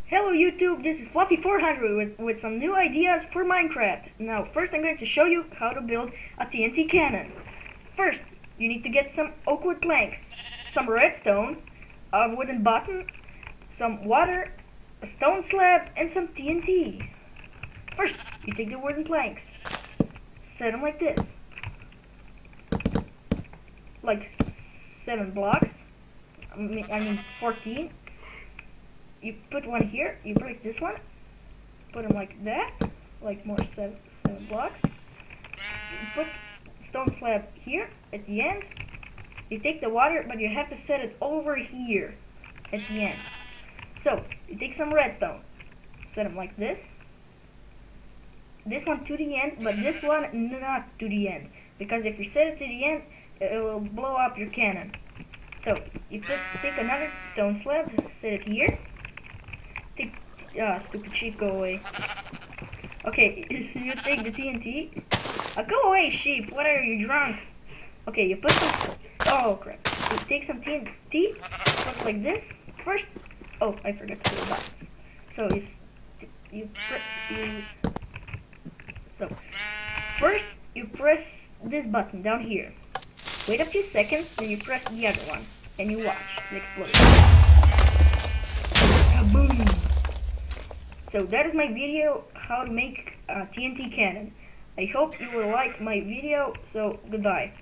Hello YouTube, this is Fluffy400 with some new ideas for Minecraft. Now first I'm going to show you how to build a TNT cannon. First, you need to get some oak wood planks, some redstone, a wooden button, some water, a stone slab, and some TNT. First, you take the wooden planks, set them like this. Like 7 blocks, I mean 14. You put one here, you break this one, put them like that, like more seven blocks. You put stone slab here at the end. You take the water, but you have to set it over here at the end. So you take some redstone, set them like this. This one to the end, but this one not to the end, because if you set it to the end, it will blow up your cannon. So you take another stone slab, set it here. Stupid sheep, go away. Okay, you take the TNT. Go away, sheep. What are you, drunk? Okay, you put some. Oh crap! You take some TNT. Looks like this. First, oh, I forgot to put the buttons. So first you press this button down here. Wait a few seconds, then you press the other one, and you watch it explode. Kaboom! So that is my video how to make a TNT cannon. I hope you will like my video, so goodbye.